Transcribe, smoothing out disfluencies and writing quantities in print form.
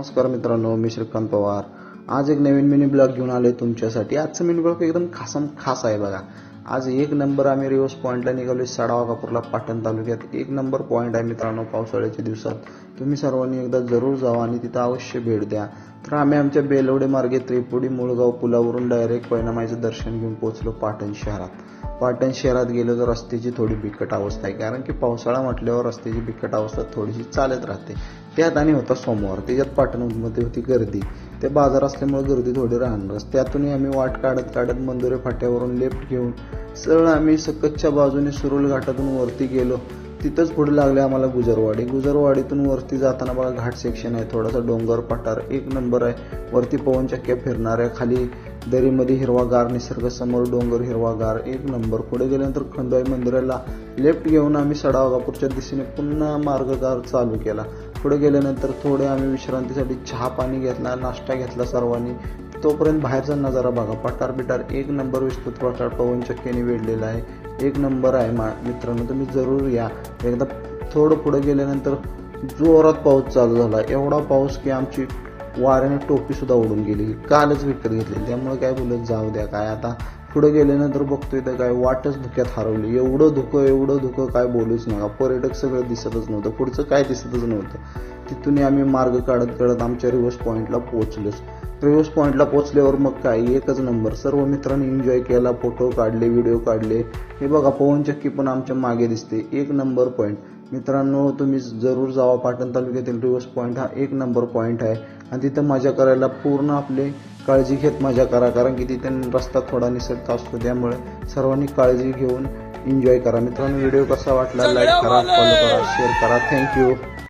नमस्कार मित्रांनो, मी श्रीकांत पवार. आज एक नवीन मिनी ब्लॉग घेऊन आलोय तुमच्यासाठी. आजचा मिनी ब्लॉग एकदम खास आहे बघा. आज एक नंबर आम्ही रिव्हर्स पॉईंटला निघालोय. सडावाकापूरला, पाटण तालुक्यात एक नंबर पॉईंट आहे मित्रांनो. पावसाळ्याच्या दिवसात तुम्ही सर्वांनी एकदा जरूर जावा आणि तिथं अवश्य भेट द्या. तर आम्ही आमच्या बेलवडे मार्गे त्रिपुडी मुळगाव पुलावरून डायरेक्ट पैनामाईचं दर्शन घेऊन पोहोचलो पाटण शहरात. पाटण शहरात गेलो तर रस्त्याची थोडी बिकट अवस्था आहे, कारण की पावसाळा म्हटल्यावर रस्त्याची बिकट अवस्था थोडीशी चालत राहते. त्यात आणि होता सोमवार, त्याच्यात पाटणमध्ये होती गर्दी. ते बाजार असल्यामुळे गर्दी थोडी राहणारच. त्यातूनही आम्ही वाट काढत मंदुरे फाट्यावरून लेफ्ट घेऊन सरळ आम्ही सकतच्या बाजूने सुरुल घाटातून वरती गेलो. तिथंच पुढे लागले आम्हाला गुजरवाडीतून वरती जाताना बघा घाट सेक्शन आहे, थोडासा डोंगर पठार एक नंबर आहे. वरती पवन चक्क्या फिरणाऱ्या, खाली दरीमध्ये हिरवागार निसर्ग, समोर डोंगर हिरवागार एक नंबर. पुढे गेल्यानंतर खंडोई मंदिराला लेफ्ट घेऊन आम्ही सडावाकापूरच्या दिशेने पुन्हा मार्गकार चालू केला. पुढे गेल्यानंतर थोडे आम्ही विश्रांतीसाठी चहा पाणी घेतला, नाश्ता घेतला सर्वांनी. तोपर्यंत बाहेरचा नजारा बघा, पठार बिटार एक नंबर, विस्तृत पठार पवन चक्क्याने वेढलेला आहे, एक नंबर आहे. मित्रांनो तुम्ही जरूर या. एकदा थोडं पुढे गेल्यानंतर जोरात पाऊस चालू झाला. एवढा पाऊस की आमची वाऱ्याने टोपी सुद्धा उडून गेली. कालच विकत घेतली, त्यामुळे काय बोलत जाऊ द्या. काय आता पुढे गेल्यानंतर बघतोय तर काय वाटच धुक्यात हरवली. एवढं धुकं काय बोलूच नका. पर्यटक सगळं दिसतच नव्हतं, पुढचं काय दिसतच नव्हतं. तिथून आम्ही मार्ग काढत आमच्या रिव्हर्स पॉईंटला पोहोचलोच. रिव्हर्स पॉईंटला पोहोचल्यावर मग काय एकच नंबर. सर्व मित्रांनी एन्जॉय केला, फोटो काढले, व्हिडिओ काढले. हे बघा पवन चक्की पण आमच्या मागे दिसते. एक नंबर पॉईंट. मित्रांनो तुम्ही जरूर जावा. पाटण तालुक्यातील रिव्हर्स पॉईंट हा एक नंबर पॉईंट आहे आणि तिथं मजा करायला पूर्ण आपले काळजी घेत मजा करा, कारण की तिथे रस्ता थोडा निसटता असतो. त्यामुळे सर्वांनी काळजी घेऊन एन्जॉय करा. मित्रांनो व्हिडिओ कसा वाटला लाईक करा, फॉलो करा, शेअर करा. थँक्यू.